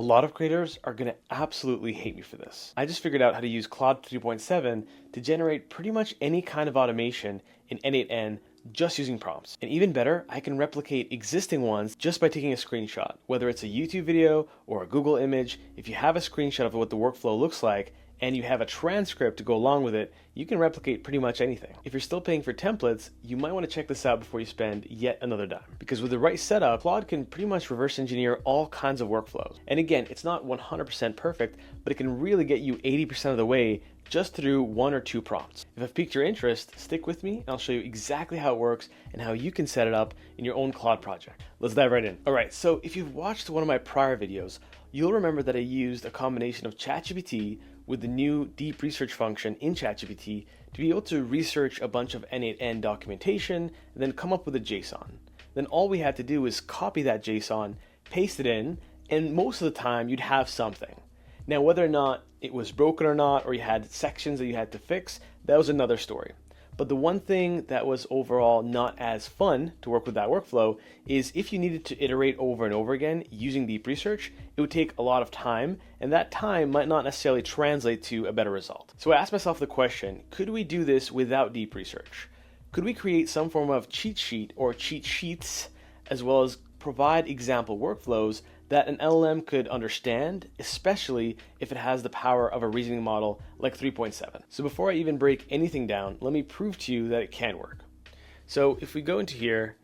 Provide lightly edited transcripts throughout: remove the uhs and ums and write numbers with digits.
lot of creators are going to absolutely hate me for this. I just figured out how to use Claude 3.7 to generate pretty much any kind of automation in n8n just using prompts. And even better, I can replicate existing ones just by taking a screenshot. Whether it's a YouTube video or a Google image, if you have a screenshot of what the workflow looks like and you have a transcript to go along with it, you can replicate pretty much anything. If you're still paying for templates, you might want to check this out before you spend yet another dime. Because with the right setup, Claude can pretty much reverse engineer all kinds of workflows. And again, it's not 100% perfect, but it can really get you 80% of the way just through 1 or 2 prompts. If I've piqued your interest, stick with me and I'll show you exactly how it works and how you can set it up in your own Claude project. Let's dive right in. All right, so if you've watched one of my prior videos, you'll remember that I used a combination of ChatGPT with the new deep research function in ChatGPT to be able to research a bunch of n8n documentation and then come up with a JSON. Then all we had to do is copy that JSON, paste it in, and most of the time you'd have something. Now, whether or not it was broken or not, or you had sections that you had to fix, that was another story. But the one thing that was overall not as fun to work with that workflow is if you needed to iterate over and over again using deep research, it would take a lot of time, and that time might not necessarily translate to a better result. So I asked myself the question, could we do this without deep research? Could we create some form of cheat sheet or cheat sheets, as well as provide example workflows that an LLM could understand, especially if it has the power of a reasoning model like 3.7. So before I even break anything down, let me prove to you that it can work. So if we go into here,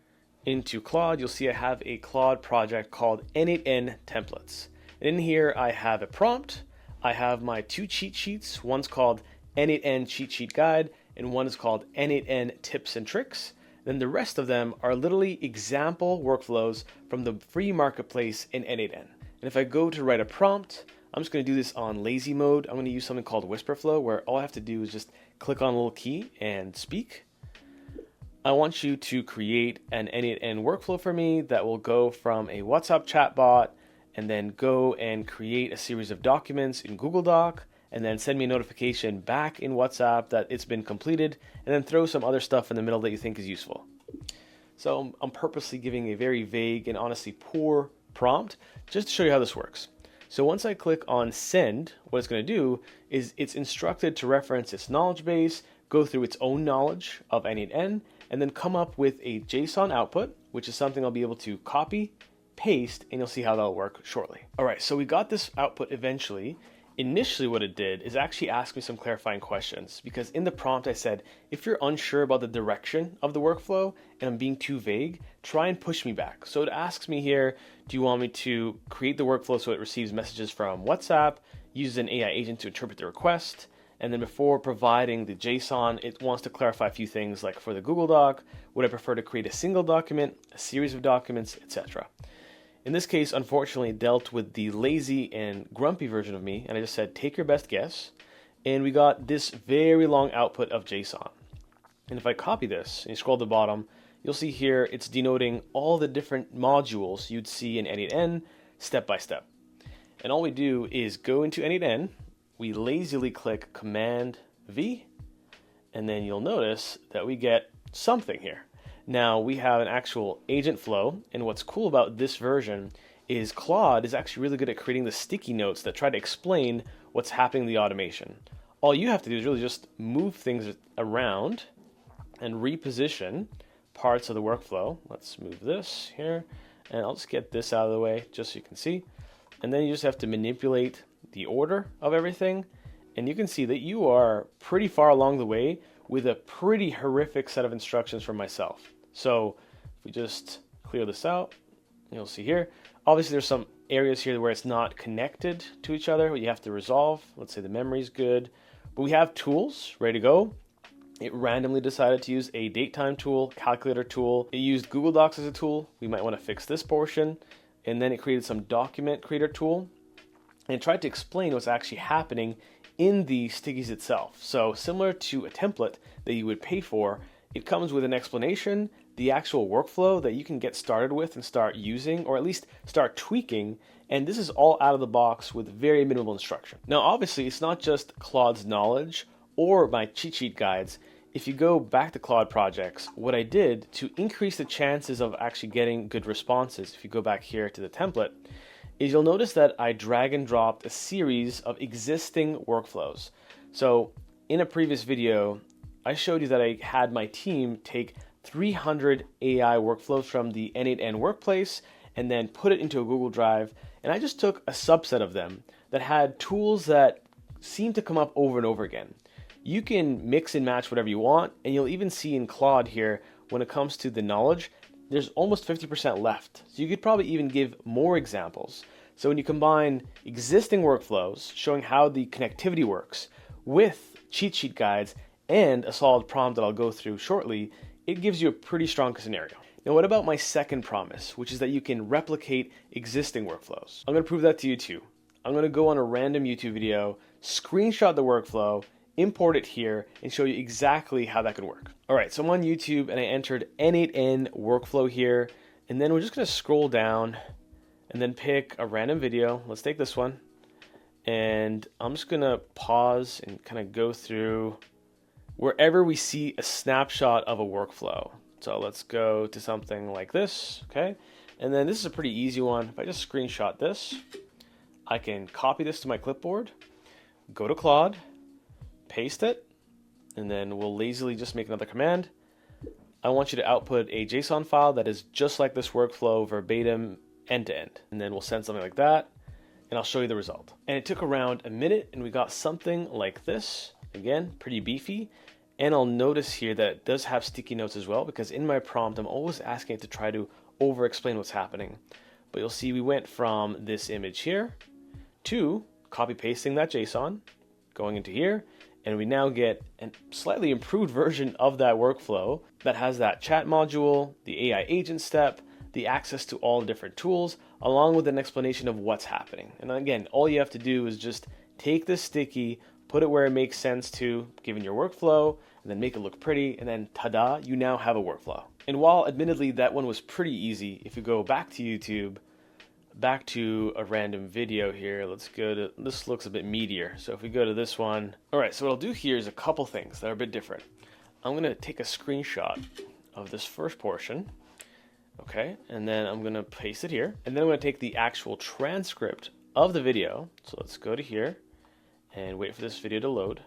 into Claude, you'll see I have a Claude project called n8n templates. And in here I have a prompt, I have my 2 cheat sheets, one's called n8n cheat sheet guide, and one is called n8n tips and tricks. Then the rest of them are literally example workflows from the free marketplace in n8n. And if I go to write a prompt, I'm just going to do this on lazy mode. I'm going to use something called whisper flow, where all I have to do is just click on a little key and speak. I want you to create an n8n workflow for me that will go from a WhatsApp chatbot and then go and create a series of documents in Google Doc, and then send me a notification back in WhatsApp that it's been completed, and then throw some other stuff in the middle that you think is useful. So I'm purposely giving a very vague and honestly poor prompt just to show you how this works. So once I click on send, what it's going to do is it's instructed to reference its knowledge base, go through its own knowledge of n8n, and then come up with a JSON output, which is something I'll be able to copy, paste, and you'll see how that'll work shortly. All right, so we got this output eventually. Initially what it did is actually ask me some clarifying questions, because in the prompt I said, if you're unsure about the direction of the workflow and I'm being too vague, try and push me back. So it asks me here, do you want me to create the workflow so it receives messages from WhatsApp, uses an AI agent to interpret the request, and then before providing the JSON, it wants to clarify a few things like for the Google Doc, would I prefer to create a single document, a series of documents, etc. In this case, unfortunately, it dealt with the lazy and grumpy version of me, and I just said, take your best guess, and we got this very long output of JSON. And if I copy this, and you scroll to the bottom, you'll see here it's denoting all the different modules you'd see in n8n step by step. And all we do is go into n8n, we lazily click Command V, and then you'll notice that we get something here. Now we have an actual agent flow, and what's cool about this version is Claude is actually really good at creating the sticky notes that try to explain what's happening in the automation. All you have to do is really just move things around and reposition parts of the workflow. Let's move this here, and I'll just get this out of the way just so you can see. And then you just have to manipulate the order of everything, and you can see that you are pretty far along the way with a pretty horrific set of instructions from myself. So if we just clear this out, you'll see here, obviously there's some areas here where it's not connected to each other, what you have to resolve. Let's say the memory's good, but we have tools ready to go. It randomly decided to use a datetime tool, calculator tool. It used Google Docs as a tool. We might want to fix this portion. And then it created some document creator tool, and it tried to explain what's actually happening in the stickies itself. So similar to a template that you would pay for, it comes with an explanation, the actual workflow that you can get started with and start using, or at least start tweaking. And this is all out of the box with very minimal instruction. Now, obviously, it's not just Claude's knowledge or my cheat sheet guides. If you go back to Claude projects, what I did to increase the chances of actually getting good responses, if you go back here to the template, is you'll notice that I drag and dropped a series of existing workflows. So in a previous video, I showed you that I had my team take 300 AI workflows from the n8n workplace and then put it into a Google Drive. And I just took a subset of them that had tools that seem to come up over and over again. You can mix and match whatever you want, and you'll even see in Claude here, when it comes to the knowledge, there's almost 50% left. So you could probably even give more examples. So when you combine existing workflows showing how the connectivity works with cheat sheet guides and a solid prompt that I'll go through shortly, it gives you a pretty strong scenario. Now, what about my second promise, which is that you can replicate existing workflows? I'm going to prove that to you too. I'm going to go on a random YouTube video, screenshot the workflow, import it here, and show you exactly how that could work. All right, so I'm on YouTube and I entered n8n workflow here, and then we're just going to scroll down and then pick a random video. Let's take this one, and I'm just going to pause and kind of go through wherever we see a snapshot of a workflow. So let's go to something like this, okay? And then this is a pretty easy one. If I just screenshot this, I can copy this to my clipboard, go to Claude, paste it, and then we'll lazily just make another command. I want you to output a JSON file that is just like this workflow, verbatim, end to end. And then we'll send something like that, and I'll show you the result. And it took around a minute, and we got something like this. Again, pretty beefy. And I'll notice here that it does have sticky notes as well, because in my prompt, I'm always asking it to try to over-explain what's happening. But you'll see we went from this image here to copy-pasting that JSON, going into here, and we now get a slightly improved version of that workflow that has that chat module, the AI agent step, the access to all the different tools, along with an explanation of what's happening. And again, all you have to do is just take this sticky, put it where it makes sense to, given your workflow, and then make it look pretty, and then ta-da, you now have a workflow. And while admittedly that one was pretty easy, if you go back to YouTube, back to a random video here, let's go to, this looks a bit meatier. So if we go to this one, all right, so what I'll do here is a couple things that are a bit different. I'm gonna take a screenshot of this first portion, okay, and then I'm gonna paste it here, and then I'm gonna take the actual transcript of the video. So let's go to here and wait for this video to load.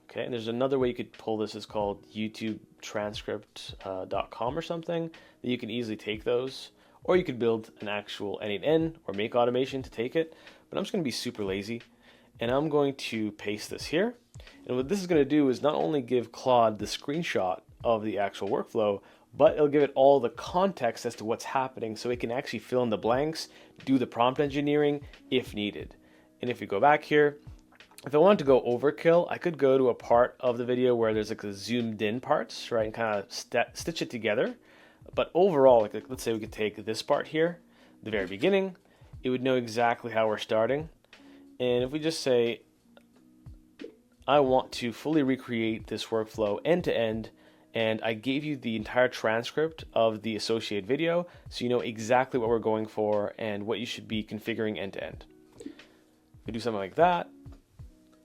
Okay, and there's another way you could pull this. It's called YouTube Transcripts.com or something, that you can easily take those, or you could build an actual n8n or make automation to take it. But I'm just going to be super lazy, and I'm going to paste this here. And what this is going to do is not only give Claude the screenshot of the actual workflow, but it'll give it all the context as to what's happening, so it can actually fill in the blanks, do the prompt engineering if needed. And if we go back here, if I wanted to go overkill, I could go to a part of the video where there's like the zoomed in parts, right, and kind of stitch it together. But overall, like let's say we could take this part here, the very beginning, it would know exactly how we're starting. And if we just say, I want to fully recreate this workflow end to end, and I gave you the entire transcript of the associated video, so you know exactly what we're going for and what you should be configuring end to end. If we do something like that,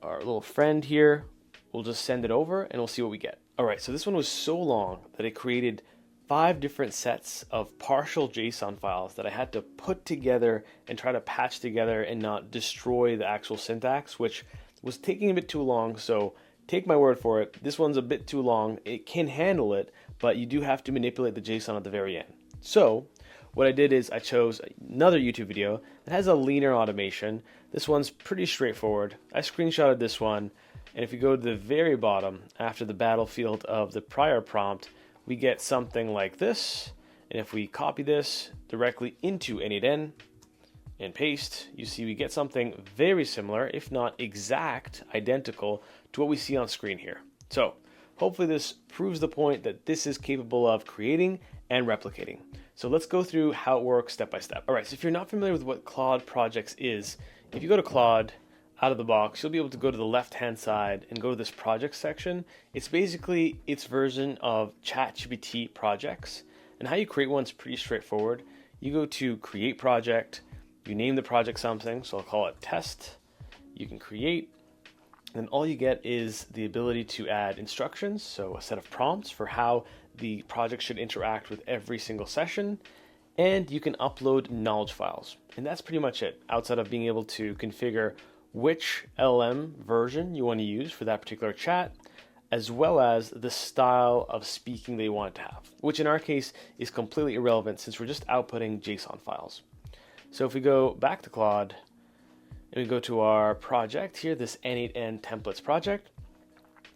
our little friend here, we'll just send it over and we'll see what we get. All right, so this one was so long that it created 5 different sets of partial JSON files that I had to put together and try to patch together and not destroy the actual syntax, which was taking a bit too long. So take my word for it, this one's a bit too long. It can handle it, but you do have to manipulate the JSON at the very end. So what I did is I chose another YouTube video that has a leaner automation. This one's pretty straightforward. I screenshotted this one, and if you go to the very bottom, after the battlefield of the prior prompt, we get something like this. And if we copy this directly into n8n and paste, you see we get something very similar, if not exact, identical to what we see on screen here. So hopefully this proves the point that this is capable of creating and replicating. So let's go through how it works step by step. All right, so if you're not familiar with what Claude Projects is, if you go to Claude out of the box, you'll be able to go to the left-hand side and go to this project section. It's basically its version of ChatGPT projects. And how you create one's pretty straightforward. You go to create project, you name the project something, so I'll call it test. You can create, and all you get is the ability to add instructions, so a set of prompts for how the project should interact with every single session. and you can upload knowledge files. And that's pretty much it, outside of being able to configure which LLM version you want to use for that particular chat, as well as the style of speaking they want to have, which in our case is completely irrelevant since we're just outputting JSON files. So if we go back to Claude and we go to our project here, this n8n templates project,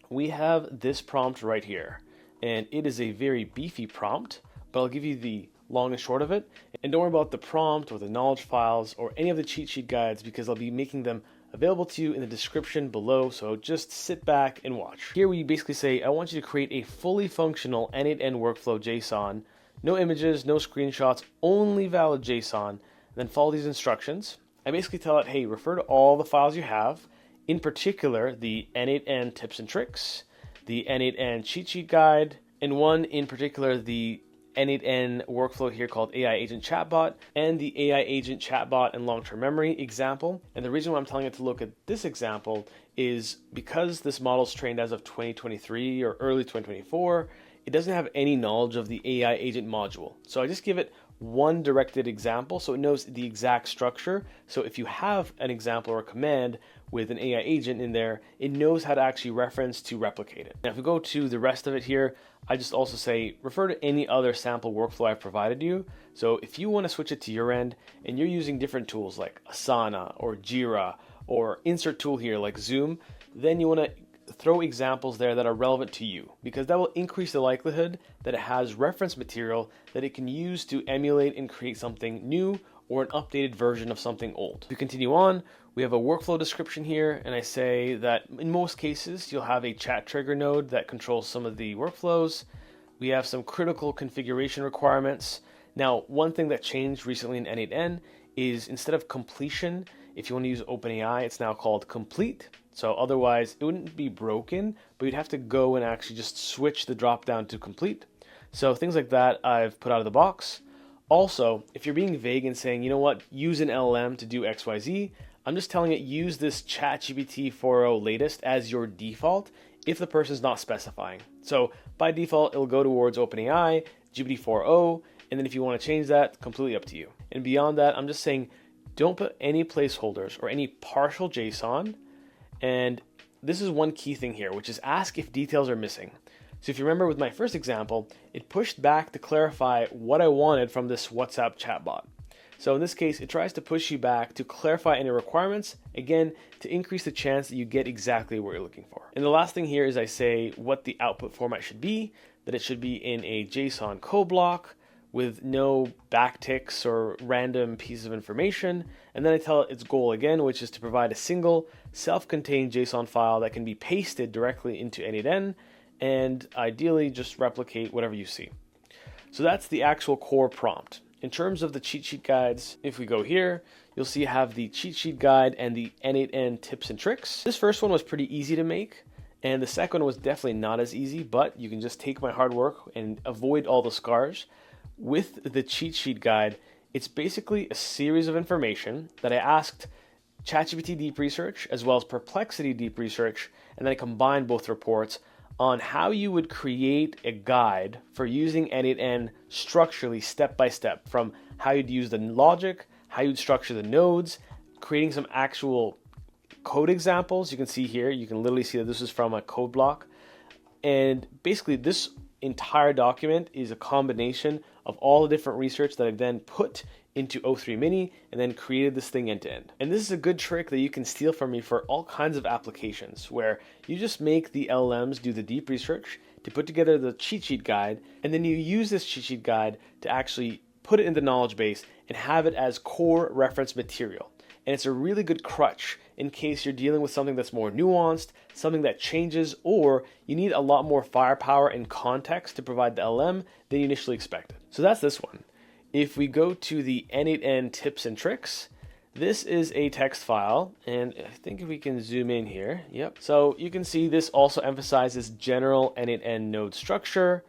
we have this prompt right here. And it is a very beefy prompt, but I'll give you the long and short of it. And don't worry about the prompt or the knowledge files or any of the cheat sheet guides because I'll be making them available to you in the description below, so just sit back and watch. Here we basically say, I want you to create a fully functional n8n workflow JSON, no images, no screenshots, only valid JSON, and then follow these instructions. I basically tell it, hey, refer to all the files you have, in particular the n8n tips and tricks, the n8n cheat sheet guide, and one in particular, the n8n workflow here called AI Agent Chatbot, and the AI Agent Chatbot and long-term memory example. And the reason why I'm telling it to look at this example is because this model is trained as of 2023 or early 2024, it doesn't have any knowledge of the AI agent module. So I just give it one directed example so it knows the exact structure. So if you have an example or a command with an AI agent in there, it knows how to actually reference to replicate it. Now if we go to the rest of it here, I just also say refer to any other sample workflow I've provided you. So if you want to switch it to your end and you're using different tools like Asana or Jira or insert tool here like Zoom, then you want to throw examples there that are relevant to you because that will increase the likelihood that it has reference material that it can use to emulate and create something new or an updated version of something old. To continue on, we have a workflow description here, and I say that in most cases you'll have a chat trigger node that controls some of the workflows. We have some critical configuration requirements. Now, one thing that changed recently in n8n is instead of completion, if you want to use OpenAI, it's now called complete. So otherwise it wouldn't be broken, but you'd have to go and actually just switch the drop down to complete. So things like that I've put out of the box. Also, if you're being vague and saying, you know what, use an LLM to do XYZ, I'm just telling it use this ChatGPT 4.0 latest as your default if the person's not specifying. So by default, it'll go towards OpenAI, GPT 4.0, and then if you want to change that, completely up to you. And beyond that, I'm just saying don't put any placeholders or any partial JSON. And this is one key thing here, which is ask if details are missing. So if you remember with my first example, it pushed back to clarify what I wanted from this WhatsApp chatbot. So in this case, it tries to push you back to clarify any requirements, again, to increase the chance that you get exactly what you're looking for. And the last thing here is I say what the output format should be, that it should be in a JSON code block with no backticks or random pieces of information. And then I tell it its goal again, which is to provide a single self-contained JSON file that can be pasted directly into n8n and ideally just replicate whatever you see. So that's the actual core prompt. In terms of the cheat sheet guides, if we go here, you'll see you have the cheat sheet guide and the n8n tips and tricks. This first one was pretty easy to make, and the second one was definitely not as easy, but you can just take my hard work and avoid all the scars. With the cheat sheet guide, it's basically a series of information that I asked ChatGPT Deep Research as well as Perplexity Deep Research, and then I combined both reports on how you would create a guide for using n8n structurally step by step, from how you'd use the logic, how you'd structure the nodes, creating some actual code examples. You can see here, you can literally see that this is from a code block. And basically this entire document is a combination of all the different research that I've then put into O3 Mini and then created this thing end to end. And this is a good trick that you can steal from me for all kinds of applications where you just make the LLMs do the deep research to put together the cheat sheet guide, and then you use this cheat sheet guide to actually put it in the knowledge base and have it as core reference material. And it's a really good crutch in case you're dealing with something that's more nuanced, something that changes, or you need a lot more firepower and context to provide the LM than you initially expected. So that's this one. If we go to the n8n tips and tricks, this is a text file, and I think if we can zoom in here, yep. So you can see this also emphasizes general n8n node structure,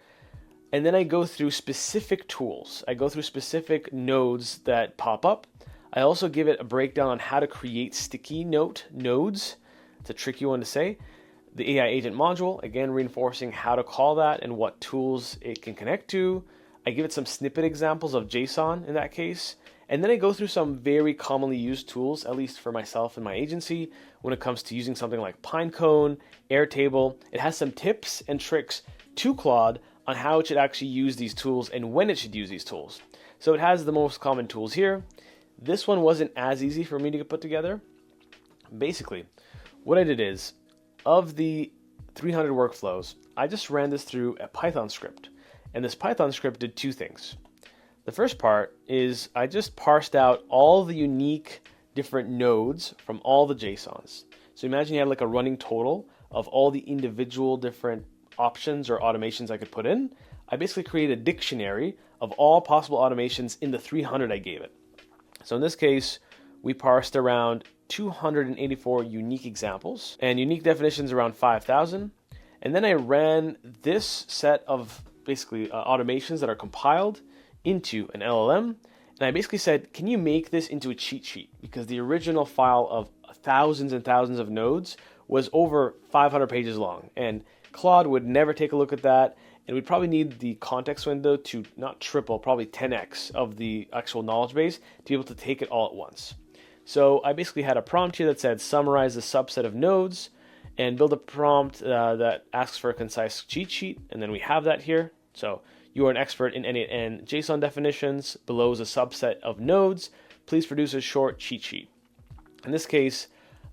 and then I go through specific tools. I go through specific nodes that pop up. I also give it a breakdown on how to create sticky note nodes. It's a tricky one to say. The AI agent module, again, reinforcing how to call that and what tools it can connect to. I give it some snippet examples of JSON in that case, and then I go through some very commonly used tools, at least for myself and my agency, when it comes to using something like Pinecone, Airtable. It has some tips and tricks to Claude on how it should actually use these tools and when it should use these tools. So it has the most common tools here. This one wasn't as easy for me to put together. Basically, what I did is, of the 300 workflows, I just ran this through a Python script. And this Python script did two things. The first part is I just parsed out all the unique different nodes from all the JSONs. So imagine you had like a running total of all the individual different options or automations I could put in. I basically created a dictionary of all possible automations in the 300 I gave it. So in this case, we parsed around 284 unique examples and unique definitions around 5,000. And then I ran this set of basically automations that are compiled into an LLM. And I basically said, can you make this into a cheat sheet? Because the original file of thousands and thousands of nodes was over 500 pages long. And Claude would never take a look at that. And we'd probably need the context window to not triple, probably 10x of the actual knowledge base to be able to take it all at once. So I basically had a prompt here that said, summarize the subset of nodes and build a prompt that asks for a concise cheat sheet. And then we have that here. So you are an expert in n8n JSON definitions. Below is a subset of nodes. Please produce a short cheat sheet. In this case,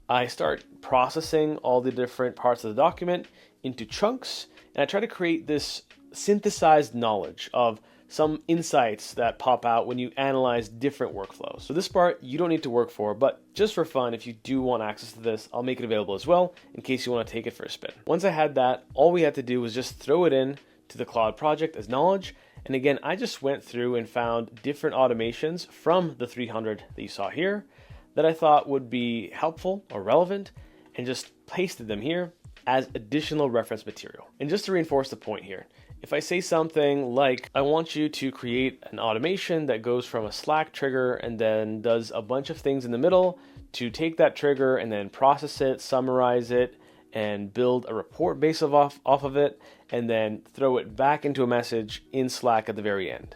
I start processing all the different parts of the document into chunks, and I try to create this synthesized knowledge of some insights that pop out when you analyze different workflows. So this part you don't need to work for, but just for fun, if you do want access to this, I'll make it available as well in case you want to take it for a spin. Once I had that, all we had to do was just throw it in to the Claude project as knowledge. And again, I just went through and found different automations from the 300 that you saw here that I thought would be helpful or relevant, and just pasted them here as additional reference material. And just to reinforce the point here, if I say something like, I want you to create an automation that goes from a Slack trigger and then does a bunch of things in the middle to take that trigger and then process it, summarize it, and build a report based off of it, and then throw it back into a message in Slack at the very end.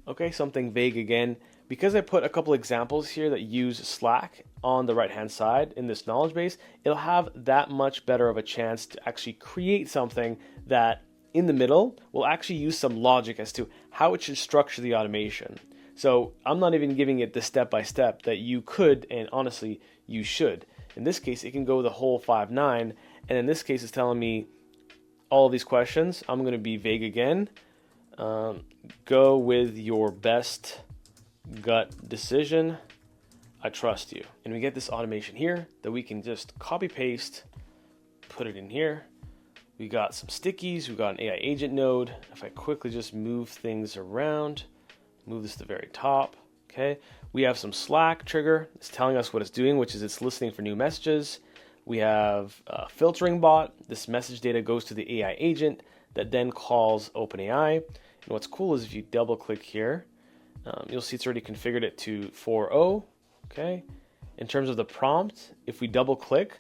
Okay, something vague again. Because I put a couple examples here that use Slack on the right-hand side in this knowledge base, it'll have that much better of a chance to actually create something that in the middle will actually use some logic as to how it should structure the automation. So I'm not even giving it the step-by-step that you could, and honestly, you should. In this case, it can go the whole 5.9, and in this case, it's telling me all of these questions. I'm going to be vague again. Go with your best gut decision. I trust you. And we get this automation here that we can just copy paste, put it in here. We got some stickies. We got an AI agent node. If I quickly just move things around, move this to the very top. Okay. We have some Slack trigger. It's telling us what it's doing, which is it's listening for new messages. We have a filtering bot. This message data goes to the AI agent that then calls OpenAI. And what's cool is if you double click here, you'll see it's already configured it to 4.0. Okay. In terms of the prompt, if we double click,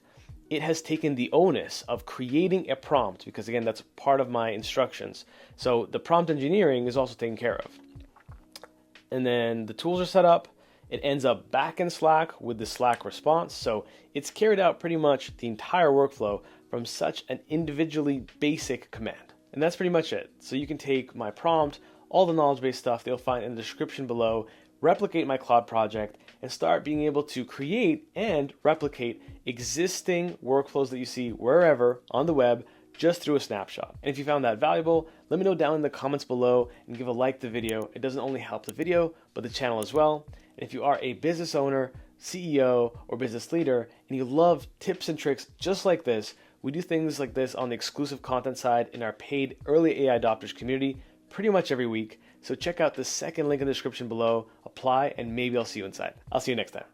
it has taken the onus of creating a prompt, because again, that's part of my instructions. So the prompt engineering is also taken care of. And then the tools are set up. It ends up back in Slack with the Slack response. So it's carried out pretty much the entire workflow from such an individually basic command. And that's pretty much it. So you can take my prompt, all the knowledge base stuff that you'll find in the description below, replicate my Claude project, and start being able to create and replicate existing workflows that you see wherever on the web just through a snapshot. And if you found that valuable, let me know down in the comments below and give a like to the video. It doesn't only help the video, but the channel as well. And if you are a business owner, CEO, or business leader, and you love tips and tricks just like this, we do things like this on the exclusive content side in our paid early AI adopters community pretty much every week. So check out the second link in the description below, apply, and maybe I'll see you inside. I'll see you next time.